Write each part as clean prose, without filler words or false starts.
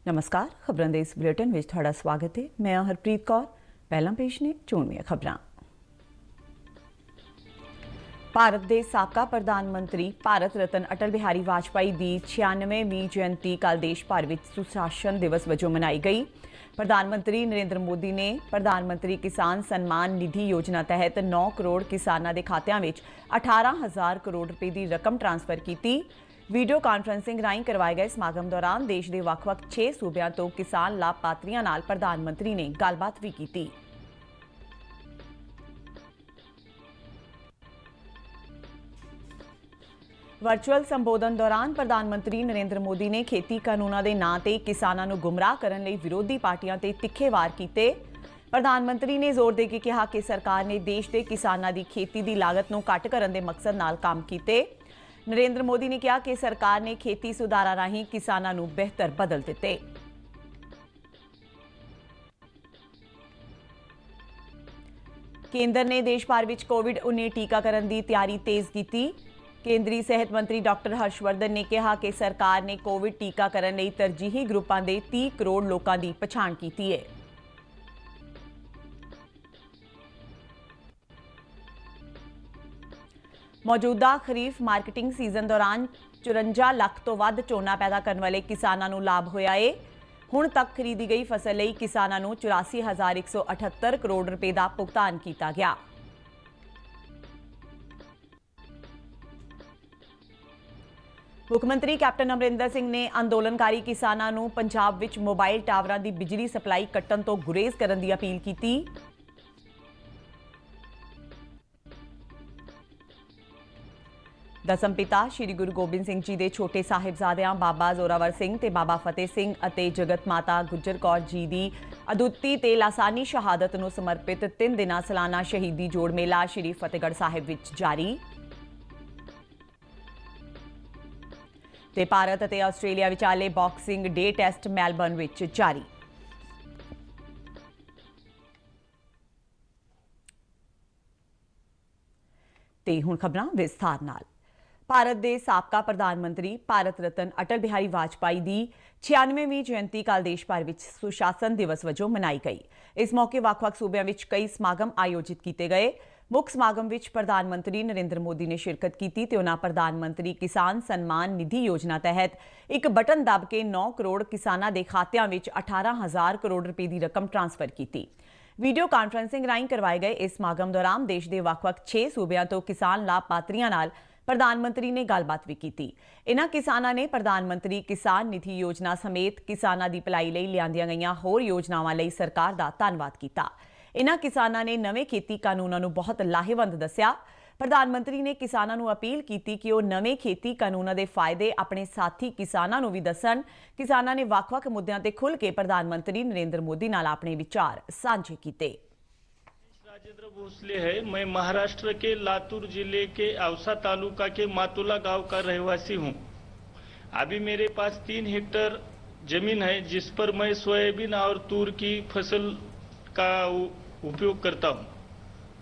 नमस्कार, खबरों के इस बुलेटिन में थोड़ा स्वागत है। मैं हरप्रीत कौर। पहला पेश ने चोणवीं खबरां। भारत के साबका प्रधानमंत्री भारत रत्न अटल बिहारी वाजपेयी की 96वीं जयंती कल देश भर में सुशासन दिवस वजों मनाई गई। प्रधानमंत्री नरेंद्र मोदी ने प्रधानमंत्री किसान सम्मान निधि योजना तहत 9 करोड़ किसानों के खात्यां में 18,000 करोड़ रुपए की रकम ट्रांसफर की। वीडियो कांफ्रेंसिंग राਹੀਂ करवाए गए समागम दौरान देश के ਵੱਖ-ਵੱਖ 6 सूबਿਆਂ ਤੋਂ किसान लाभपात्रियों नाल प्रधानमंत्री ने गलबात भी की। वर्चुअल संबोधन दौरान प्रधानमंत्री नरेंद्र मोदी ने खेती कानूनों के नां ते किसानों को गुमराह करने लई विरोधी पार्टियां ते तिखे वार किए। प्रधानमंत्री ने जोर दे के कहा कि सरकार ने देश के किसानों की खेती की लागत को घट करने के मकसद नाल काम किए। नरेंद्र मोदी ने कहा कि सरकार ने खेती सुधारा राਹੀਂ किसानों को बेहतर बदल दिते। केंद्र ने देश भर में कोविड-19 टीकाकरण की तैयारी तेज की। केंद्रीय सेहत मंत्री डॉक्टर हर्षवर्धन ने कहा कि सरकार ने कोविड टीकाकरण लई तरजीही ग्रुपां दे 30 करोड़ लोगों की पछाण की है। मौजूदा खरीफ मार्केटिंग सीजन दौरान 54 लाख तो वध झोना पैदा करने वाले किसानों को लाभ होया है। हुण तक खरीदी गई फसल लई किसानों को 84,178 करोड़ रुपए का भुगतान किया गया। मुख्यमंत्री कैप्टन अमरिंदर सिंह ने अंदोलनकारी किसानों को पंजाब विच मोबाइल टावरां की बिजली सप्लाई कट्टण तो गुरेज करने की अपील की। दसम पिता श्री गुरु गोबिंद सिंह जी के छोटे साहिबजादियां बाबा जोरावर सिंह ते बाबा फतेह सिंह अते जगत माता गुजर कौर जी की अदुੱਤੀ ते लासानी शहादत ਨੂੰ समर्पित 3 दिना सालाना शहीदी जोड़ मेला श्री फतेहगढ़ साहिब विच जारी। ते भारत अते आस्ट्रेलिया विचाले बॉक्सिंग डे टेस्ट मैलबर्न विच जारी। ते हुण खबरां विस्तार नाल। भारत के साबका प्रधानमंत्री भारत रत्न अटल बिहारी वाजपेयी की 96वीं जयंती कल देश भर में सुशासन दिवस वजों मनाई गई। इस मौके ਵੱਖ-ਵੱਖ सूबਿਆਂ ਵਿੱਚ कई समागम आयोजित किए गए। मुख समागम ਵਿੱਚ प्रधानमंत्री नरेंद्र मोदी ने शिरकत की ते उन्हां प्रधानमंत्री किसान सम्मान निधि योजना तहत एक बटन दब के 9 करोड़ किसानों के खात्यां ਵਿੱਚ 18,000 करोड़ रुपए की रकम ट्रांसफर की। वीडियो कांफ्रेंसिंग राਹੀਂ करवाए गए इस समागम दौरान देश के ਵੱਖ-ਵੱਖ 6 सूबਿਆਂ ਤੋਂ किसान लाभपात्रियों नाल प्रधानमंत्री ने गलबात भी की। इन्हां किसानों ने प्रधानमंत्री किसान निधि योजना समेत किसानों की भलाई लई लिआंदियां गईयां होर योजनावां लई सरकार का धन्नवाद किया। इन्हां किसानों ने नवे खेती कानूनों को बहुत लाहेवंद दस्सिया। प्रधानमंत्री ने किसानों को अपील की कि वह नवे खेती कानूनों के फायदे अपने साथी किसानों को भी दसन। किसानों ने ਵੱਖ-ਵੱਖ मुद्दों ते खुल के प्रधानमंत्री नरेंद्र मोदी नाल अपने विचार साझे किए। राजेंद्र भोसले है। मैं महाराष्ट्र के लातूर जिले के औसा तालुका के मातुला गांव का रहवासी हूं। अभी मेरे पास 3 हेक्टेयर जमीन है जिस पर मैं सोयाबीन और तूर की फसल का उपयोग करता हूं।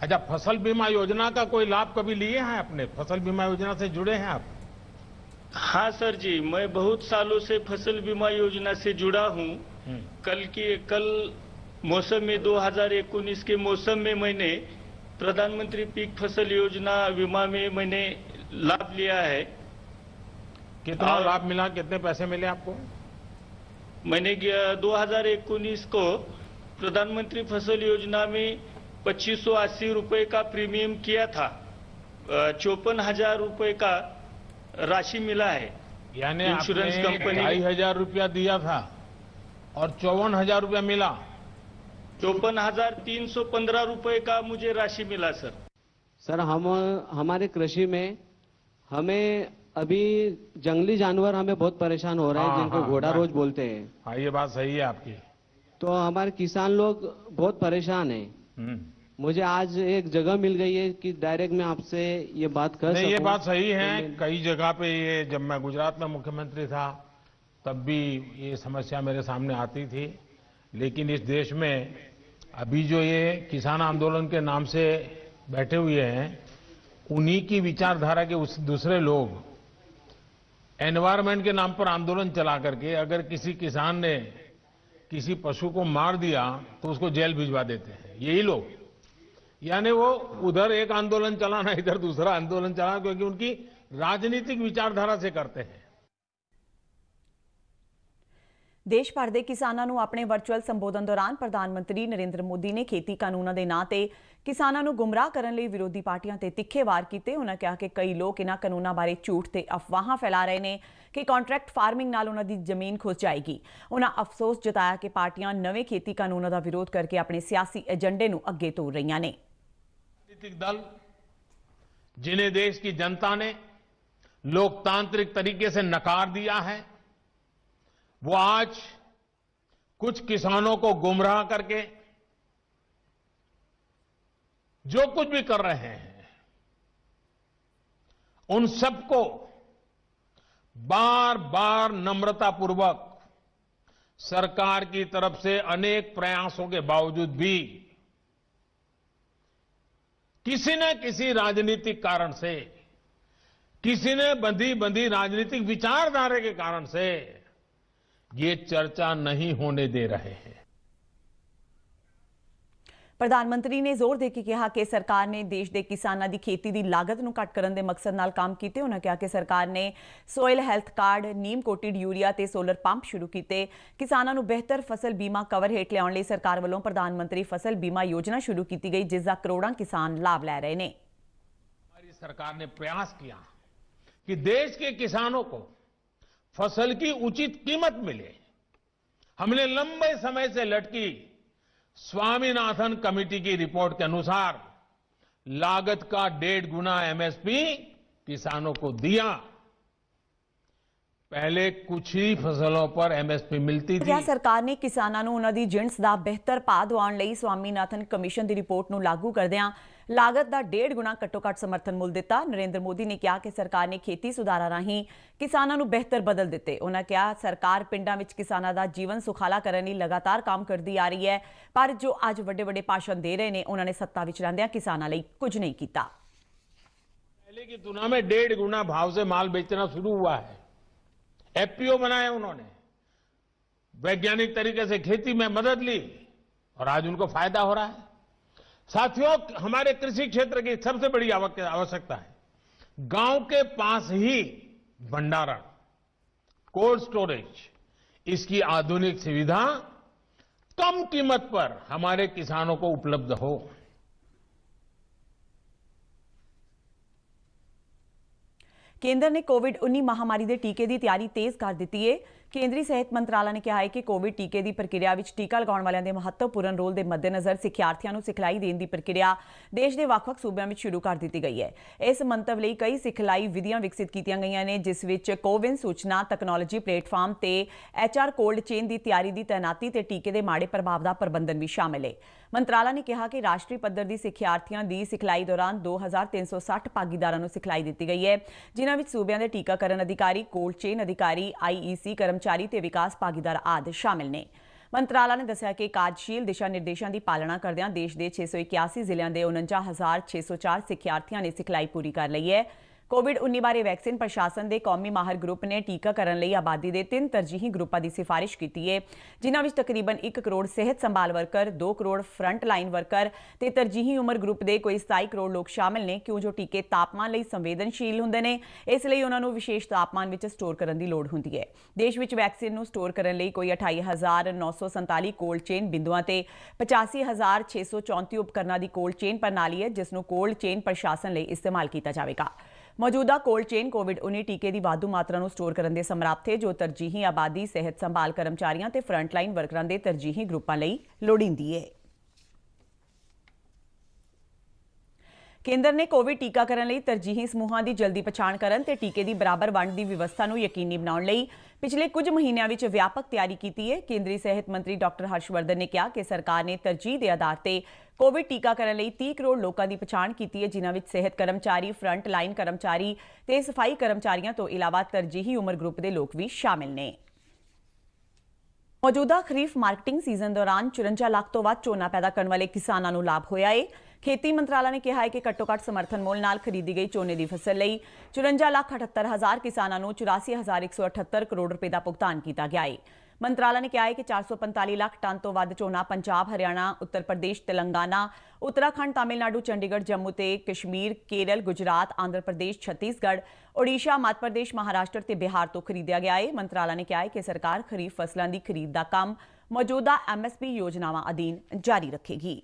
अच्छा, फसल बीमा योजना का कोई लाभ कभी लिए हैं आपने? फसल बीमा योजना से जुड़े हैं आप? हाँ सर जी, मैं बहुत सालों से फसल बीमा योजना से जुड़ा हूं। कल मौसम में 2019 के मौसम में मैंने प्रधानमंत्री पीक फसल योजना बीमा में मैंने लाभ लिया है। कितना लाभ मिला? कितने पैसे मिले आपको? मैंने 2019 को प्रधानमंत्री फसल योजना में 2580 रुपए का प्रीमियम किया था। 54,000 रुपए का राशि मिला है। यानी इंश्योरेंस कंपनी 2,500 रुपया दिया था और 54,000 रुपया मिला। 54,315 रुपए का मुझे राशि मिला सर। सर, हमारे कृषि में हमें अभी जंगली जानवर हमें बहुत परेशान हो रहे हैं, जिनको घोड़ा रोज बोलते हैं। हाँ, ये बात सही है आपकी। तो हमारे किसान लोग बहुत परेशान हैं। मुझे आज एक जगह मिल गई है कि डायरेक्ट मैं आपसे ये बात कर सकूं। ये बात सही है। कई जगह पे ये, जब मैं गुजरात में मुख्यमंत्री था तब भी ये समस्या मेरे सामने आती थी। लेकिन इस देश में अभी जो ये किसान आंदोलन के नाम से बैठे हुए हैं, उन्हीं की विचारधारा के दूसरे लोग एनवायरमेंट के नाम पर आंदोलन चला करके अगर किसी किसान ने किसी पशु को मार दिया तो उसको जेल भिजवा देते हैं यही लोग। यानी वो उधर एक आंदोलन चलाना, इधर दूसरा आंदोलन चलाना, क्योंकि उनकी राजनीतिक विचारधारा से करते हैं। ਦੇਸ਼ ਭਰ ਦੇ ਕਿਸਾਨਾਂ ਨੂੰ ਆਪਣੇ ਵਰਚੁਅਲ ਸੰਬੋਧਨ ਦੌਰਾਨ ਪ੍ਰਧਾਨ ਮੰਤਰੀ ਨਰਿੰਦਰ ਮੋਦੀ ਨੇ ਖੇਤੀ ਕਾਨੂੰਨਾਂ ਦੇ ਨਾਂ ਤੇ ਕਿਸਾਨਾਂ ਨੂੰ ਗੁੰਮਰਾਹ ਕਰਨ ਲਈ ਵਿਰੋਧੀ ਪਾਰਟੀਆਂ ਤੇ ਤਿੱਖੇ ਵਾਰ ਕੀਤੇ। ਉਹਨਾਂ ਕਿਹਾ ਕਿ ਕਈ ਲੋਕ ਇਹਨਾਂ ਕਾਨੂੰਨਾਂ ਬਾਰੇ ਝੂਠ ਤੇ ਅਫਵਾਹਾਂ ਫੈਲਾ ਰਹੇ ਨੇ ਕਿ ਕੰਟਰੈਕਟ ਫਾਰਮਿੰਗ ਨਾਲ ਉਹਨਾਂ ਦੀ ਜ਼ਮੀਨ ਖੁੱਸ ਜਾਏਗੀ। ਉਹਨਾਂ ਅਫਸੋਸ ਜਤਾਇਆ ਕਿ ਪਾਰਟੀਆਂ ਨਵੇਂ ਖੇਤੀ ਕਾਨੂੰਨਾਂ ਦਾ ਵਿਰੋਧ ਕਰਕੇ ਆਪਣੇ ਸਿਆਸੀ ਏਜੰਡੇ ਨੂੰ ਅੱਗੇ ਤੋਰ ਰਹੀਆਂ ਨੇ। राजनीतिक दल जिन्हें देश की जनता ने लोकतांत्रिक तरीके से नकार दिया है, वो आज कुछ किसानों को गुमराह करके जो कुछ भी कर रहे हैं, उन सबको बार बार नम्रतापूर्वक सरकार की तरफ से अनेक प्रयासों के बावजूद भी किसी न किसी राजनीतिक कारण से, किसी ने बंधी राजनीतिक विचारधारा के कारण से ये चर्चा नहीं होने दे रहे हैं। ਪ੍ਰਧਾਨ ਮੰਤਰੀ ਨੇ ਜ਼ੋਰ ਦੇ ਕੇ ਕਿਹਾ ਕਿ ਸਰਕਾਰ ਨੇ ਦੇਸ਼ ਦੇ ਕਿਸਾਨਾਂ ਦੀ ਖੇਤੀ ਦੀ ਲਾਗਤ ਨੂੰ ਘੱਟ ਕਰਨ ਦੇ ਮਕਸਦ ਨਾਲ ਕੰਮ ਕੀਤੇ। ਉਹਨਾਂ ਕਿਹਾ ਕਿ ਸਰਕਾਰ ਨੇ ਸੋਇਲ ਹੈਲਥ ਕਾਰਡ, ਨੀਮ ਕੋਟਿਡ ਯੂਰੀਆ ਤੇ ਸੋਲਰ ਪੰਪ ਸ਼ੁਰੂ ਕੀਤੇ। ਕਿਸਾਨਾਂ ਨੂੰ ਬਿਹਤਰ ਫਸਲ ਬੀਮਾ ਕਵਰ ਹੇਠ ਲਿਆਉਣ ਲਈ ਸਰਕਾਰ ਵੱਲੋਂ ਪ੍ਰਧਾਨ ਮੰਤਰੀ ਫਸਲ ਬੀਮਾ ਯੋਜਨਾ ਸ਼ੁਰੂ ਕੀਤੀ ਗਈ, ਜਿਸ ਦਾ ਕਰੋੜਾਂ ਕਿਸਾਨ ਲਾਭ ਲੈ ਰਹੇ ਨੇ। हमारी सरकार ने प्रयास किया कि देश के किसानों को फसल की उचित कीमत मिले। हमने लंबे समय से लटकी स्वामीनाथन कमेटी की रिपोर्ट के अनुसार लागत का 1.5 गुना एमएसपी किसानों को दिया। पहले कुछ ही फसलों पर एमएसपी मिलती थी। ਕਿਹਾ ਸਰਕਾਰ ਨੇ ਕਿਸਾਨਾਂ ਨੂੰ ਉਹਨਾਂ ਦੀ ਜਿਣਸ ਦਾ ਬਿਹਤਰ ਭਾਅ ਦਿਵਾਉਣ ਲਈ ਸਵਾਮੀਨਾਥਨ ਕਮਿਸ਼ਨ ਦੀ ਰਿਪੋਰਟ ਨੂੰ ਲਾਗੂ ਕਰਦਿਆਂ ਲਾਗਤ ਦਾ 1.5 ਗੁਣਾ ਘੱਟੋ-ਘੱਟ ਸਮਰਥਨ ਮੁੱਲ ਦਿੱਤਾ। ਨਰਿੰਦਰ ਮੋਦੀ ਨੇ ਕਿਹਾ ਕਿ ਸਰਕਾਰ ਨੇ ਖੇਤੀ ਸੁਧਾਰਾਂ ਰਾਹੀਂ ਕਿਸਾਨਾਂ ਨੂੰ ਬਿਹਤਰ ਬਦਲ ਦਿੱਤੇ। ਉਹਨਾਂ ਕਿਹਾ ਸਰਕਾਰ ਪਿੰਡਾਂ ਵਿੱਚ ਕਿਸਾਨਾਂ ਦਾ ਜੀਵਨ ਸੁਖਾਲਾ ਕਰਨ ਲਈ ਲਗਾਤਾਰ ਕੰਮ ਕਰਦੀ ਆ ਰਹੀ ਹੈ, ਪਰ ਜੋ ਅੱਜ ਵੱਡੇ-ਵੱਡੇ ਭਾਸ਼ਣ ਦੇ ਰਹੇ ਨੇ, ਉਹਨਾਂ ਨੇ ਸੱਤਾ ਵਿੱਚ ਰਹਿੰਦਿਆਂ ਕਿਸਾਨਾਂ ਲਈ ਕੁਝ ਨਹੀਂ ਕੀਤਾ। पहले की तुलना में 1.5 गुना भाव से माल बेचना शुरू हुआ है। एफपीओ बनाए उन्होंने, वैज्ञानिक तरीके से खेती में मदद ली और आज उनको फायदा हो रहा है। साथियों, हमारे कृषि क्षेत्र की सबसे बड़ी आवश्यकता है गांव के पास ही भंडारण, कोल्ड स्टोरेज, इसकी आधुनिक सुविधा कम कीमत पर हमारे किसानों को उपलब्ध हो। ਕੇਂਦਰ ਨੇ ਕੋਵਿਡ-19 ਮਹਾਮਾਰੀ ਦੇ ਟੀਕੇ ਦੀ ਤਿਆਰੀ ਤੇਜ਼ ਕਰ ਦਿੱਤੀ ਹੈ। ਕੇਂਦਰੀ ਸਿਹਤ ਮੰਤਰਾਲਾ ਨੇ ਕਿਹਾ ਹੈ ਕਿ ਕੋਵਿਡ ਟੀਕੇ ਦੀ ਪ੍ਰਕਿਰਿਆ ਵਿੱਚ ਟੀਕਾ ਲਗਾਉਣ ਵਾਲਿਆਂ ਦੇ ਮਹੱਤਵਪੂਰਨ ਰੋਲ ਦੇ ਮੱਦੇਨਜ਼ਰ ਸਿੱਖਿਆਰਥੀਆਂ ਨੂੰ ਸਿਖਲਾਈ ਦੇਣ ਦੀ ਪ੍ਰਕਿਰਿਆ ਦੇਸ਼ ਦੇ ਵੱਖ-ਵੱਖ ਸੂਬਿਆਂ ਵਿੱਚ ਸ਼ੁਰੂ ਕਰ ਦਿੱਤੀ ਗਈ ਹੈ। ਇਸ ਮੰਤਵ ਲਈ ਕਈ ਸਿਖਲਾਈ ਵਿਧੀਆਂ ਵਿਕਸਿਤ ਕੀਤੀਆਂ ਗਈਆਂ ਨੇ, ਜਿਸ ਵਿੱਚ ਕੋਵਿਨ ਸੂਚਨਾ ਤਕਨਾਲੋਜੀ ਪਲੇਟਫਾਰਮ ਤੇ HR ਕੋਲਡ ਚੇਨ ਦੀ ਤਿਆਰੀ ਦੀ ਤੈਨਾਤੀ ਤੇ ਟੀਕੇ ਦੇ ਮਾੜੇ ਪ੍ਰਭਾਵ ਦਾ ਪ੍ਰਬੰਧਨ ਵੀ ਸ਼ਾਮਲ ਹੈ। ਮੰਤਰਾਲਾ ਨੇ ਕਿਹਾ ਕਿ ਰਾਸ਼ਟਰੀ ਪੱਧਰ ਦੀ ਸਿੱਖਿਆਰਥੀਆਂ ਦੀ ਸਿਖਲਾਈ ਦੌਰਾਨ 2360 ਭਾਗੀਦਾਰਾਂ ਨੂੰ ਸਿਖਲਾਈ ਦਿੱਤੀ ਗਈ ਹੈ, ਜਿਨ੍ਹਾਂ ਵਿੱਚ ਸੂਬਿਆਂ ਦੇ ਟੀਕਾਕਰਨ ਅਧਿਕਾਰੀ, ਕੋਲਡ ਚੇਨ ਅਧਿਕਾਰੀ, IEC ਕਰਮਚਾਰੀ ਤੇ ਵਿਕਾਸ ਭਾਗੀਦਾਰ ਆਦਿ ਸ਼ਾਮਿਲ ਨੇ। ਮੰਤਰਾਲਾ ਨੇ ਦੱਸਿਆ ਕਿ ਕਾਰਜਸ਼ੀਲ ਦਿਸ਼ਾ ਨਿਰਦੇਸ਼ਾਂ ਦੀ ਪਾਲਣਾ ਕਰਦਿਆਂ ਦੇਸ਼ ਦੇ 681 ਜ਼ਿਲ੍ਹਿਆਂ ਦੇ 49,604 ਸਿੱਖਿਆਰਥੀਆਂ ਨੇ ਸਿਖਲਾਈ ਪੂਰੀ ਕਰ ਲਈ ਹੈ। ਕੋਵਿਡ-19 ਬਾਰੇ ਵੈਕਸੀਨ ਪ੍ਰਸ਼ਾਸਨ ਦੇ ਕੌਮੀ ਮਾਹਰ ਗਰੁੱਪ ਨੇ ਟੀਕਾਕਰਨ ਲਈ ਆਬਾਦੀ ਦੇ 3 ਤਰਜੀਹੀ ਗਰੁੱਪਾਂ ਦੀ ਸਿਫਾਰਿਸ਼ ਕੀਤੀ ਹੈ, ਜਿਨ੍ਹਾਂ ਵਿੱਚ ਤਕਰੀਬਨ 1 ਕਰੋੜ ਸਿਹਤ ਸੰਭਾਲ worker, 2 crore front line worker ਤੇ ਤਰਜੀਹੀ ਉਮਰ ਗਰੁੱਪ ਦੇ ਕੋਈ 27 ਕਰੋੜ ਲੋਕ ਸ਼ਾਮਲ ਨੇ। ਕਿਉਂ ਜੋ ਟੀਕੇ ਤਾਪਮਾਨ ਲਈ ਸੰਵੇਦਨਸ਼ੀਲ ਹੁੰਦੇ ਨੇ, ਇਸ ਲਈ ਉਹਨਾਂ ਨੂੰ ਵਿਸ਼ੇਸ਼ ਤਾਪਮਾਨ ਵਿੱਚ ਸਟੋਰ ਕਰਨ ਦੀ ਲੋੜ ਹੁੰਦੀ ਹੈ। ਦੇਸ਼ ਵਿੱਚ ਵੈਕਸੀਨ ਨੂੰ ਸਟੋਰ ਕਰਨ ਲਈ ਕੋਈ 28,947 ਕੋਲਡ ਚੇਨ ਬਿੰਦੂਆਂ ਤੇ 85,634 ਉਪਕਰਨਾਂ ਦੀ ਕੋਲਡ ਚੇਨ ਪ੍ਰਣਾਲੀ ਹੈ, ਜਿਸ ਨੂੰ ਕੋਲਡ ਚੇਨ ਪ੍ਰਸ਼ਾਸਨ ਲਈ ਇਸਤੇਮਾਲ ਕੀਤਾ ਜਾਵੇਗਾ। ਮੌਜੂਦਾ ਕੋਲਡ ਚੇਨ ਕੋਵਿਡ-19 ਟੀਕੇ ਦੀ ਵਾਧੂ ਮਾਤਰਾ ਨੂੰ ਸਟੋਰ ਕਰਨ ਦੇ ਸਮਰੱਥ ਹੈ, ਜੋ ਤਰਜੀਹੀ ਆਬਾਦੀ, ਸਿਹਤ ਸੰਭਾਲ ਕਰਮਚਾਰੀਆਂ ਤੇ ਫਰੰਟਲਾਈਨ ਵਰਕਰਾਂ ਦੇ ਤਰਜੀਹੀ ਗਰੁੱਪਾਂ ਲਈ ਲੋੜੀਂਦੀ ਹੈ। ਕੇਂਦਰ ਨੇ ਕੋਵਿਡ ਟੀਕਾਕਰਨ ਲਈ ਤਰਜੀਹੀ ਸਮੂਹਾਂ ਦੀ ਜਲਦੀ ਪਛਾਣ ਕਰਨ ਤੇ ਟੀਕੇ ਦੀ ਬਰਾਬਰ ਵੰਡ ਦੀ ਵਿਵਸਥਾ ਨੂੰ ਯਕੀਨੀ ਬਣਾਉਣ ਲਈ ਪਿਛਲੇ ਕੁਝ ਮਹੀਨਿਆਂ ਵਿੱਚ ਵਿਆਪਕ ਤਿਆਰੀ ਕੀਤੀ ਹੈ। ਕੇਂਦਰੀ ਸਿਹਤ ਮੰਤਰੀ ਡਾਕਟਰ ਹਰਸ਼ਵਰਧਨ ਨੇ ਕਿਹਾ ਕਿ ਸਰਕਾਰ ਨੇ ਤਰਜੀਹ ਦੇ ਆਧਾਰ ਤੇ ਕੋਵਿਡ ਟੀਕਾਕਰਨ ਲਈ 30 ਕਰੋੜ ਲੋਕਾਂ ਦੀ ਪਛਾਣ ਕੀਤੀ ਹੈ, ਜਿਨ੍ਹਾਂ ਵਿੱਚ ਸਿਹਤ ਕਰਮਚਾਰੀ, ਫਰੰਟ ਲਾਈਨ ਕਰਮਚਾਰੀ ਤੇ ਸਫਾਈ ਕਰਮਚਾਰੀਆਂ ਤੋਂ ਇਲਾਵਾ ਤਰਜੀਹੀ ਉਮਰ ਗਰੁੱਪ ਦੇ ਲੋਕ ਵੀ ਸ਼ਾਮਿਲ ਨੇ। ਮੌਜੂਦਾ ਖਰੀਫ ਮਾਰਕੀਟਿੰਗ ਸੀਜ਼ਨ ਦੌਰਾਨ 54 ਲੱਖ ਤੋਂ ਵੱਧ ਝੋਨਾ ਪੈਦਾ ਕਰਨ ਵਾਲੇ ਕਿਸਾਨਾਂ ਨੂੰ ਲਾਭ ਹੋਇਆ ਹੈ। ਖੇਤੀ ਮੰਤਰਾਲਾ ਨੇ ਕਿਹਾ ਹੈ ਕਿ ਘੱਟੋ-ਘੱਟ ਸਮਰਥਨ ਮੁੱਲ ਨਾਲ ਖਰੀਦੀ ਗਈ ਝੋਨੇ ਦੀ ਫਸਲ ਲਈ 54,78,000 ਕਿਸਾਨਾਂ ਨੂੰ 84,178 ਕਰੋੜ ਰੁਪਏ ਦਾ ਭੁਗਤਾਨ ਕੀਤਾ ਗਿਆ ਹੈ। ਮੰਤਰਾਲਾ ਨੇ ਕਿਹਾ ਹੈ ਕਿ 445 ਲੱਖ ਟਨ ਤੋਂ ਵੱਧ ਝੋਨਾ ਪੰਜਾਬ, ਹਰਿਆਣਾ, ਉੱਤਰ ਪ੍ਰਦੇਸ਼, ਤੇਲੰਗਾਨਾ, ਉੱਤਰਾਖੰਡ, ਤਾਮਿਲਨਾਡੂ, ਚੰਡੀਗੜ੍ਹ, ਜੰਮੂ ਤੇ ਕਸ਼ਮੀਰ, ਕੇਰਲ, ਗੁਜਰਾਤ, ਆਂਧਰ ਪ੍ਰਦੇਸ਼, ਛੱਤੀਸਗੜ੍ਹ, ਓਡੀਸ਼ਾ, ਮੱਧ ਪ੍ਰਦੇਸ਼, ਮਹਾਰਾਸ਼ਟਰ ਤੇ ਬਿਹਾਰ ਤੋਂ ਖਰੀਦਿਆ ਗਿਆ ਹੈ। ਮੰਤਰਾਲਾ ਨੇ ਕਿਹਾ ਹੈ ਕਿ ਸਰਕਾਰ ਖਰੀਫ ਫਸਲਾਂ ਦੀ ਖਰੀਦ ਦਾ ਕੰਮ ਮੌਜੂਦਾ MSP ਯੋਜਨਾਵਾਂ ਅਧੀਨ ਜਾਰੀ ਰੱਖੇਗੀ।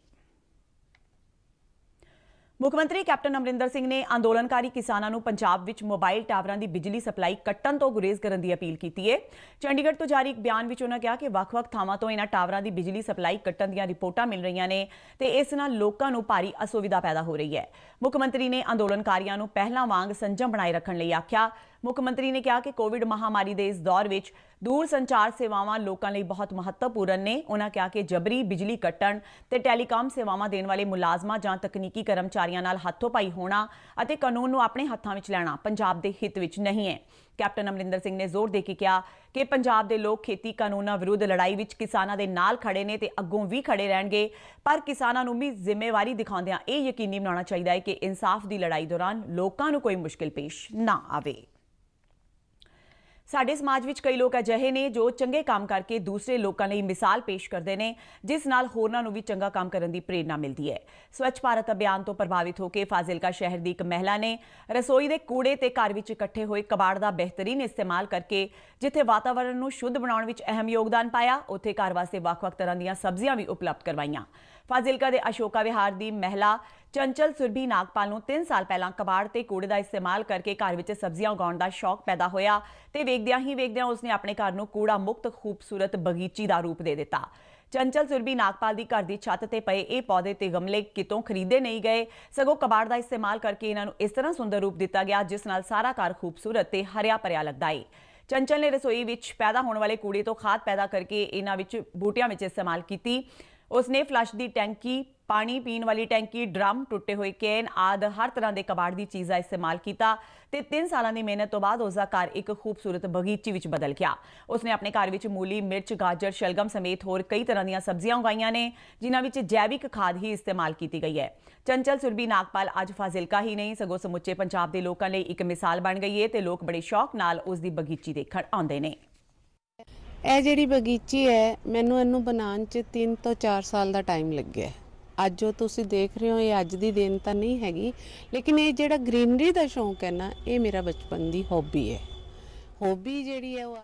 ਮੁੱਖ ਮੰਤਰੀ ਕੈਪਟਨ ਅਮਰਿੰਦਰ ਸਿੰਘ ਨੇ ਅੰਦੋਲਨਕਾਰੀ ਕਿਸਾਨਾਂ ਨੂੰ ਪੰਜਾਬ ਵਿੱਚ ਮੋਬਾਈਲ ਟਾਵਰਾਂ ਦੀ ਬਿਜਲੀ ਸਪਲਾਈ ਕੱਟਣ ਤੋਂ ਗੁਰੇਜ਼ ਕਰਨ ਦੀ ਅਪੀਲ ਕੀਤੀ ਹੈ। ਚੰਡੀਗੜ੍ਹ ਤੋਂ ਜਾਰੀ ਇੱਕ ਬਿਆਨ ਵਿੱਚ ਉਹਨਾਂ ਕਿਹਾ ਕਿ ਵੱਖ-ਵੱਖ ਥਾਵਾਂ ਤੋਂ ਇਹਨਾਂ ਟਾਵਰਾਂ ਦੀ ਬਿਜਲੀ ਸਪਲਾਈ ਕੱਟਣ ਦੀਆਂ ਰਿਪੋਰਟਾਂ ਮਿਲ ਰਹੀਆਂ ਨੇ ਤੇ ਇਸ ਨਾਲ ਲੋਕਾਂ ਨੂੰ ਭਾਰੀ ਅਸੁਵਿਧਾ ਪੈਦਾ ਹੋ ਰਹੀ ਹੈ। ਮੁੱਖ ਮੰਤਰੀ ਨੇ ਅੰਦੋਲਨਕਾਰੀਆਂ ਨੂੰ ਪਹਿਲਾਂ ਵਾਂਗ ਸੰਜਮ ਬਣਾਏ ਰੱਖਣ ਲਈ ਆਖਿਆ। ਮੁੱਖ ਮੰਤਰੀ ਨੇ ਕਿਹਾ ਕਿ ਕੋਵਿਡ ਮਹਾਮਾਰੀ ਦੇ ਇਸ ਦੌਰ ਵਿੱਚ ਦੂਰ ਸੰਚਾਰ ਸੇਵਾਵਾਂ ਲੋਕਾਂ ਲਈ ਬਹੁਤ ਮਹੱਤਵਪੂਰਨ ਨੇ। ਉਹਨਾਂ ਕਿਹਾ ਕਿ ਜਬਰੀ ਬਿਜਲੀ ਕੱਟਣ ਤੇ ਟੈਲੀਕਾਮ ਸੇਵਾਵਾਂ ਦੇਣ ਵਾਲੇ ਮੁਲਾਜ਼ਮਾਂ ਜਾਂ ਤਕਨੀਕੀ ਕਰਮਚਾਰੀਆਂ ਨਾਲ ਹੱਥੋਂ-ਪਾਈ ਹੋਣਾ ਅਤੇ ਕਾਨੂੰਨ ਨੂੰ ਆਪਣੇ ਹੱਥਾਂ ਵਿੱਚ ਲੈਣਾ ਪੰਜਾਬ ਦੇ ਹਿੱਤ ਵਿੱਚ ਨਹੀਂ ਹੈ। ਕੈਪਟਨ ਅਮਰਿੰਦਰ ਸਿੰਘ ਨੇ ਜ਼ੋਰ ਦੇ ਕੇ ਕਿਹਾ ਕਿ ਪੰਜਾਬ ਦੇ ਲੋਕ ਖੇਤੀ ਕਾਨੂੰਨਾਂ ਵਿਰੁੱਧ ਲੜਾਈ ਵਿੱਚ ਕਿਸਾਨਾਂ ਦੇ ਨਾਲ ਖੜੇ ਨੇ ਤੇ ਅੱਗੋਂ ਵੀ ਖੜੇ ਰਹਿਣਗੇ, ਪਰ ਕਿਸਾਨਾਂ ਨੂੰ ਵੀ ਜ਼ਿੰਮੇਵਾਰੀ ਦਿਖਾਉਂਦਿਆਂ ਇਹ ਯਕੀਨੀ ਬਣਾਉਣਾ ਚਾਹੀਦਾ ਹੈ ਕਿ ਇਨਸਾਫ ਦੀ ਲੜਾਈ ਦੌਰਾਨ ਲੋਕਾਂ ਨੂੰ ਕੋਈ ਮੁਸ਼ਕਿਲ ਪੇਸ਼ ਨਾ ਆਵੇ। ਸਾਡੇ ਸਮਾਜ ਵਿੱਚ ਕਈ ਲੋਕ ਅਜਿਹੇ ਨੇ ਜੋ ਚੰਗੇ ਕੰਮ ਕਰਕੇ ਦੂਸਰੇ ਲੋਕਾਂ ਲਈ ਮਿਸਾਲ ਪੇਸ਼ ਕਰਦੇ ਨੇ, ਜਿਸ ਨਾਲ ਹੋਰਨਾਂ ਨੂੰ ਵੀ ਚੰਗਾ ਕੰਮ ਕਰਨ ਦੀ ਪ੍ਰੇਰਣਾ ਮਿਲਦੀ ਹੈ। ਸਵੱਛ ਭਾਰਤ ਅਭਿਆਨ ਤੋਂ ਪ੍ਰਭਾਵਿਤ ਹੋ ਕੇ ਫਾਜ਼ਿਲਕਾ ਸ਼ਹਿਰ ਦੀ ਇੱਕ ਮਹਿਲਾ ਨੇ ਰਸੋਈ ਦੇ ਕੂੜੇ ਤੇ ਘਰ ਵਿੱਚ ਇਕੱਠੇ ਹੋਏ ਕਬਾੜ ਦਾ ਬਿਹਤਰੀਨ ਇਸਤੇਮਾਲ ਕਰਕੇ ਜਿੱਥੇ ਵਾਤਾਵਰਣ ਨੂੰ ਸ਼ੁੱਧ ਬਣਾਉਣ ਵਿੱਚ ਅਹਿਮ ਯੋਗਦਾਨ ਪਾਇਆ, ਉੱਥੇ ਘਰ ਵਾਸਤੇ ਵੱਖ-ਵੱਖ ਤਰ੍ਹਾਂ ਦੀਆਂ ਸਬਜ਼ੀਆਂ ਵੀ ਉਪਲਬਧ ਕਰਵਾਈਆਂ। ਫਾਜ਼ਿਲਕਾ ਦੇ ਅਸ਼ੋਕਾ ਵਿਹਾਰ ਦੀ ਮਹਿਲਾ ਚੰਚਲ ਸੁਰਭੀ ਨਾਗਪਾਲ ਨੂੰ 3 ਸਾਲ ਪਹਿਲਾਂ ਕਬਾੜ ਤੇ ਕੂੜੇ ਦਾ ਇਸਤੇਮਾਲ ਕਰਕੇ ਘਰ ਵਿੱਚ ਸਬਜ਼ੀਆਂ ਉਗਾਉਣ ਦਾ ਸ਼ੌਕ ਪੈਦਾ ਹੋਇਆ ਤੇ ਵੇਖਦਿਆਂ ਹੀ ਵੇਖਦਿਆਂ ਉਸਨੇ ਆਪਣੇ ਘਰ ਨੂੰ ਕੂੜਾ ਮੁਕਤ ਖੂਬਸੂਰਤ ਬਗੀਚੀ ਦਾ ਰੂਪ ਦੇ ਦਿੱਤਾ। ਚੰਚਲ ਸੁਰਭੀ ਨਾਗਪਾਲ ਦੀ ਘਰ ਦੀ ਛੱਤ ਤੇ ਪਏ ਇਹ ਪੌਦੇ ਤੇ ਗਮਲੇ ਕਿਤੋਂ ਖਰੀਦੇ ਨਹੀਂ ਗਏ, ਸਗੋਂ ਕਬਾੜ ਦਾ ਇਸਤੇਮਾਲ ਕਰਕੇ ਇਹਨਾਂ ਨੂੰ ਇਸ ਤਰ੍ਹਾਂ ਸੁੰਦਰ ਰੂਪ ਦਿੱਤਾ ਗਿਆ ਜਿਸ ਨਾਲ ਸਾਰਾ ਘਰ ਖੂਬਸੂਰਤ ਤੇ ਹਰਿਆ ਭਰਿਆ ਲੱਗਦਾ ਹੈ। ਚੰਚਲ ਨੇ ਰਸੋਈ ਵਿੱਚ ਪੈਦਾ ਹੋਣ ਵਾਲੇ ਕੂੜੇ ਤੋਂ ਖਾਦ ਪੈਦਾ ਕਰਕੇ ਇਹਨਾਂ ਵਿੱਚ ਬੂਟਿਆਂ ਵਿੱਚ ਇਸਤੇਮਾਲ ਕੀਤੀ। ਉਸਨੇ ਫਲਸ਼ ਦੀ ਟੈਂਕੀ, ਪਾਣੀ ਪੀਣ ਵਾਲੀ ਟੈਂਕੀ, ਡਰਮ, ਟੁੱਟੇ ਹੋਏ ਕੈਨ ਆਦਿ ਹਰ ਤਰ੍ਹਾਂ ਦੇ ਕਬਾੜ ਦੀ ਚੀਜ਼ ਦਾ ਇਸਤੇਮਾਲ ਕੀਤਾ ਤੇ 3 ਸਾਲਾਂ ਦੀ ਮਿਹਨਤ ਤੋਂ ਬਾਅਦ ਉਸਦਾ ਘਰ ਇੱਕ ਖੂਬਸੂਰਤ ਬਗੀਚੀ ਵਿੱਚ ਬਦਲ ਗਿਆ। ਉਸਨੇ ਆਪਣੇ ਘਰ ਵਿੱਚ ਮੂਲੀ, ਮਿਰਚ, ਗਾਜਰ, ਸ਼ਲਗਮ ਸਮੇਤ ਹੋਰ ਕਈ ਤਰ੍ਹਾਂ ਦੀਆਂ ਸਬਜ਼ੀਆਂ ਉਗਾਈਆਂ ਨੇ, ਜਿਨ੍ਹਾਂ ਵਿੱਚ ਜੈਵਿਕ ਖਾਦ ਹੀ ਇਸਤੇਮਾਲ ਕੀਤੀ ਗਈ ਹੈ। ਚੰਚਲ ਸੁਰਭੀ ਨਾਗਪਾਲ ਅੱਜ ਫਾਜ਼ਿਲਕਾ ਹੀ ਨਹੀਂ ਸਗੋਂ ਸਮੁੱਚੇ ਪੰਜਾਬ ਦੇ ਲੋਕਾਂ ਲਈ ਇੱਕ ਮਿਸਾਲ ਬਣ ਗਈ ਹੈ ਤੇ ਲੋਕ ਬੜੇ ਸ਼ੌਕ ਨਾਲ ਉਸ ਦੀ ਬਗੀਚੀ ਦੇਖਣ ਆਉਂਦੇ ਨੇ। ਇਹ ਜਿਹੜੀ ਬਗੀਚੀ ਹੈ ਮੈਨੂੰ ਇਹਨੂੰ ਬਣਾਉਣ 'ਚ 3 ਤੋਂ 4 ਸਾਲ ਦਾ ਟਾਈਮ ਲੱਗਿਆ। ਅੱਜ ਜੋ ਤੁਸੀਂ ਦੇਖ ਰਹੇ ਹੋ ਇਹ ਅੱਜ ਦੀ ਦਿਨ ਤਾਂ ਨਹੀਂ ਹੈਗੀ, ਲੇਕਿਨ ਇਹ ਜਿਹੜਾ ਗ੍ਰੀਨਰੀ ਦਾ ਸ਼ੌਂਕ ਹੈ ਨਾ, ਇਹ ਮੇਰਾ ਬਚਪਨ ਦੀ ਹੌਬੀ ਹੈ। ਹੌਬੀ ਜਿਹੜੀ ਹੈ ਉਹ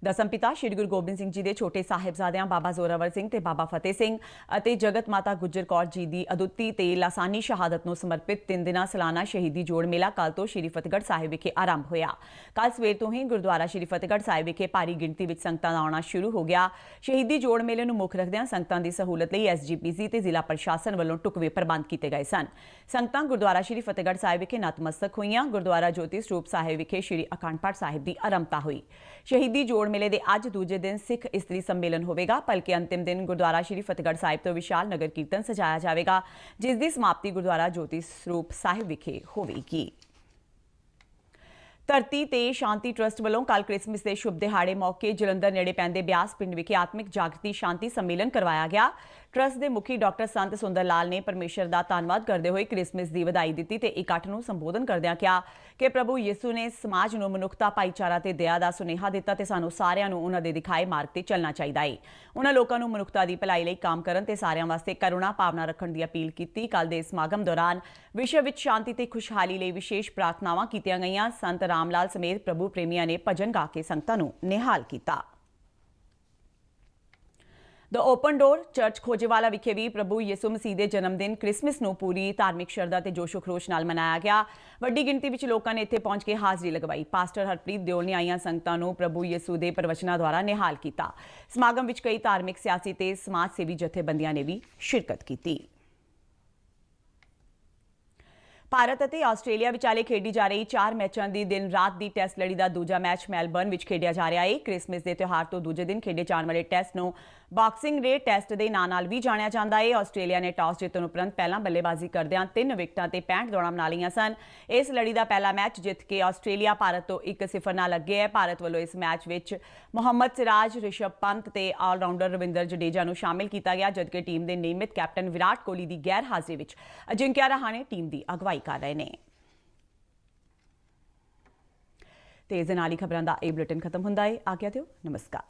ਦਸਮ ਪਿਤਾ ਸ਼੍ਰੀ ਗੁਰੂ ਗੋਬਿੰਦ ਸਿੰਘ ਜੀ ਦੇ ਛੋਟੇ ਸਾਹਿਬਜ਼ਾਦਿਆਂ ਬਾਬਾ ਜ਼ੋਰਾਵਰ ਸਿੰਘ ਤੇ ਬਾਬਾ ਫਤਿਹ ਸਿੰਘ ਅਤੇ ਜਗਤ ਮਾਤਾ ਗੁਜਰ ਕੌਰ ਜੀ ਦੀ ਅਦੁੱਤੀ ਤੇ ਲਾਸਾਨੀ ਸ਼ਹਾਦਤ ਨੂੰ ਸਮਰਪਿਤ 3 ਦਿਨਾਂ ਸਾਲਾਨਾ ਸ਼ਹੀਦੀ ਜੋੜ ਮੇਲਾ ਕੱਲ੍ਹ ਤੋਂ ਸ਼੍ਰੀ ਫਤਿਹਗੜ੍ਹ ਸਾਹਿਬ ਵਿਖੇ ਆਰੰਭ ਹੋਇਆ। ਕੱਲ੍ਹ ਸਵੇਰ ਤੋਂ ਹੀ ਗੁਰਦੁਆਰਾ ਸ਼੍ਰੀ ਫਤਿਹਗੜ੍ਹ ਸਾਹਿਬ ਵਿਖੇ ਭਾਰੀ ਗਿਣਤੀ ਵਿੱਚ ਸੰਗਤਾਂ ਦਾ ਆਉਣਾ ਸ਼ੁਰੂ ਹੋ ਗਿਆ। ਸ਼ਹੀਦੀ ਜੋੜ ਮੇਲੇ ਨੂੰ ਮੁੱਖ ਰੱਖਦਿਆਂ ਸੰਗਤਾਂ ਦੀ ਸਹੂਲਤ ਲਈ SGPC ਤੇ ਜ਼ਿਲ੍ਹਾ ਪ੍ਰਸ਼ਾਸਨ ਵੱਲੋਂ ਢੁਕਵੇਂ ਪ੍ਰਬੰਧ ਕੀਤੇ ਗਏ ਸਨ। ਸੰਗਤਾਂ ਗੁਰਦੁਆਰਾ ਸ਼੍ਰੀ ਫਤਿਹਗੜ੍ਹ ਸਾਹਿਬ ਵਿਖੇ ਨਤਮਸਤਕ ਹੋਈਆਂ। ਗੁਰਦੁਆਰਾ ਜੋਤੀ ਸਰੂਪ ਸਾਹਿਬ ਵਿਖੇ ਸ਼੍ਰੀ ਅਖੰਡ ਪਾਠ ਸਾਹਿਬ ਦੀ ਆਰੰਭਤਾ ਹੋਈ। ਸ਼ਹੀਦੀ ਜੋੜ ਮੇਲੇ ਦੇ ਅੱਜ ਦੂਜੇ ਦਿਨ ਸਿੱਖ ਇਸਤਰੀ ਸੰਮੇਲਨ ਹੋਵੇਗਾ, ਭਲਕੇ ਅੰਤਿਮ ਦਿਨ ਗੁਰਦੁਆਰਾ ਸ਼੍ਰੀ ਫਤਿਹਗੜ੍ਹ ਸਾਹਿਬ ਤੋਂ ਵਿਸ਼ਾਲ ਨਗਰ ਕੀਰਤਨ ਸਜਾਇਆ ਜਾਵੇਗਾ, ਜਿਸ ਦੀ ਸਮਾਪਤੀ ਗੁਰਦੁਆਰਾ ਜੋਤੀ ਸਰੂਪ ਸਾਹਿਬ ਵਿਖੇ ਹੋਵੇਗੀ। ਧਰਤੀ ਤੇ ਸ਼ਾਂਤੀ ਟਰਸਟ ਵੱਲੋਂ ਕੱਲ੍ਹ ਕ੍ਰਿਸਮਸ ਦੇ ਸ਼ੁਭ ਦਿਹਾੜੇ ਮੌਕੇ ਜਲੰਧਰ ਨੇੜੇ ਪੈਂਦੇ ਬਿਆਸ ਪਿੰਡ ਵਿਖੇ ਆਤਮਿਕ ਜਾਗਰਤੀ ਸ਼ਾਂਤੀ ਸੰਮੇਲਨ ਕਰਵਾਇਆ ਗਿਆ। ਟਰਸਟ ਦੇ ਮੁਖੀ ਡਾਕਟਰ ਸੰਤ ਸੁੰਦਰ ਲਾਲ ਨੇ ਪਰਮੇਸ਼ਰ ਦਾ ਧੰਨਵਾਦ ਕਰਦੇ ਹੋਏ ਕ੍ਰਿਸਮਸ ਦੀ ਵਧਾਈ ਦਿੱਤੀ ਤੇ ਇਕੱਠ ਨੂੰ ਸੰਬੋਧਨ ਕਰਦਿਆਂ ਕਿਹਾ ਕਿ ਪ੍ਰਭੂ ਯਿਸੂ ਨੇ ਸਮਾਜ ਨੂੰ ਮਨੁੱਖਤਾ, ਭਾਈਚਾਰਾ ਤੇ ਦਇਆ ਦਾ ਸੁਨੇਹਾ ਦਿੱਤਾ ਤੇ ਸਾਨੂੰ ਸਾਰਿਆਂ ਨੂੰ ਉਹਨਾਂ ਦੇ ਦਿਖਾਏ ਮਾਰਗ ਤੇ ਚੱਲਣਾ ਚਾਹੀਦਾ ਹੈ। ਉਹਨਾਂ ਲੋਕਾਂ ਨੂੰ ਮਨੁੱਖਤਾ ਦੀ ਭਲਾਈ ਲਈ ਕੰਮ ਕਰਨ ਤੇ ਸਾਰਿਆਂ ਵਾਸਤੇ ਕਰੁਣਾ ਭਾਵਨਾ ਰੱਖਣ ਦੀ ਅਪੀਲ ਕੀਤੀ। ਕੱਲ੍ਹ ਦੇ ਸਮਾਗਮ ਦੌਰਾਨ ਵਿਸ਼ਵ ਵਿੱਚ ਸ਼ਾਂਤੀ ਤੇ ਖੁਸ਼ਹਾਲੀ ਲਈ ਵਿਸ਼ੇਸ਼ ਪ੍ਰਾਰਥਨਾਵਾਂ ਕੀਤੀਆਂ ਗਈਆਂ। ਸੰਤ ਰਾਮ ਲਾਲ ਸਮੇਤ ਪ੍ਰਭੂ ਪ੍ਰੇਮੀਆਂ ਨੇ ਭਜਨ ਗਾ ਕੇ ਸੰਗਤਾਂ ਨੂੰ ਨਿਹਾਲ ਕੀਤਾ। ਦ ਓਪਨ ਡੋਰ ਚਰਚ ਖੋਜੇਵਾਲਾ ਵਿਖੇ ਵੀ ਪ੍ਰਭੂ ਯਿਸੂ ਮਸੀਹ ਦੇ ਜਨਮ ਦਿਨ ਕ੍ਰਿਸਮਸ ਨੂੰ ਪੂਰੀ ਧਾਰਮਿਕ ਸ਼ਰਧਾ ਤੇ ਜੋਸ਼ੋ ਖਰੋਸ਼ ਨਾਲ ਮਨਾਇਆ ਗਿਆ। ਵੱਡੀ ਗਿਣਤੀ ਵਿੱਚ ਲੋਕਾਂ ਨੇ ਇੱਥੇ ਪਹੁੰਚ ਕੇ ਹਾਜ਼ਰੀ ਲਗਵਾਈ। ਪਾਸਟਰ ਹਰਪ੍ਰੀਤ ਦਿਓਲ ਨੇ ਆਈਆਂ ਸੰਗਤਾਂ ਨੂੰ ਪ੍ਰਭੂ ਯਿਸੂ ਦੇ ਪ੍ਰਵਚਨਾਂ ਦੁਆਰਾ ਨਿਹਾਲ ਕੀਤਾ। ਸਮਾਗਮ ਵਿੱਚ ਕਈ ਧਾਰਮਿਕ, ਸਿਆਸੀ ਤੇ ਸਮਾਜ ਸੇਵੀ ਜਥੇਬੰਦੀਆਂ ਨੇ ਵੀ ਸ਼ਿਰਕਤ ਕੀਤੀ। ਭਾਰਤ ਅਤੇ ਆਸਟ੍ਰੇਲੀਆ ਵਿਚਾਲੇ ਖੇਡੀ ਜਾ ਰਹੀ 4 ਮੈਚਾਂ ਦੀ ਦਿਨ ਰਾਤ ਦੀ ਟੈਸਟ ਲੜੀ ਦਾ ਦੂਜਾ ਮੈਚ ਮੈਲਬਰਨ ਵਿੱਚ ਖੇਡਿਆ ਜਾ ਰਿਹਾ ਹੈ। ਕ੍ਰਿਸਮਸ ਦੇ ਤਿਉਹਾਰ ਤੋਂ ਦੂਜੇ ਦਿਨ ਖੇਡੇ ਜਾਣ ਵਾਲੇ ਟੈਸਟ ਨੂੰ ਬਾਕਸਿੰਗ ਡੇ ਟੈਸਟ ਦੇ ਨਾਂ ਨਾਲ ਵੀ ਜਾਣਿਆ ਜਾਂਦਾ ਹੈ। ਆਸਟ੍ਰੇਲੀਆ ਨੇ ਟਾਸ ਜਿੱਤਣ ਉਪਰੰਤ ਪਹਿਲਾਂ ਬੱਲੇਬਾਜ਼ੀ ਕਰਦਿਆਂ 3 ਵਿਕਟਾਂ ਤੇ 65 ਦੌੜਾਂ ਬਣਾ ਲਈਆਂ ਸਨ। ਇਸ ਲੜੀ ਦਾ ਪਹਿਲਾ ਮੈਚ ਜਿੱਤ ਕੇ ਆਸਟ੍ਰੇਲੀਆ ਭਾਰਤ ਤੋਂ 1-0 ਨਾਲ ਅੱਗੇ ਹੈ। ਭਾਰਤ ਵੱਲੋਂ ਇਸ ਮੈਚ ਵਿੱਚ ਮੁਹੰਮਦ ਸਿਰਾਜ, ਰਿਸ਼ਭ ਪੰਤ ਤੇ ਆਲਰਾਊਂਡਰ ਰਵਿੰਦਰ ਜਡੇਜਾ ਨੂੰ ਸ਼ਾਮਿਲ ਕੀਤਾ ਗਿਆ, ਜਦਕਿ ਟੀਮ ਦੇ ਨਿਯਮਿਤ ਕੈਪਟਨ ਵਿਰਾਟ ਕੋਹਲੀ ਦੀ ਗੈਰ ਹਾਜ਼ਰੀ ਵਿੱਚ ਅਜਿੰਕਿਆ ਰਹਾਣੇ ਟੀਮ ਦੀ ਅਗਵਾਈ ਕਰ ਰਹੇ ਨੇ। ਤੇ ਇਸ ਦੇ ਨਾਲ ਹੀ ਖਬਰਾਂ ਦਾ ਇਹ ਬੁਲੇਟਿਨ ਖਤਮ ਹੁੰਦਾ ਹੈ। ਆਗਿਆ ਦਿਓ, ਨਮਸਕਾਰ।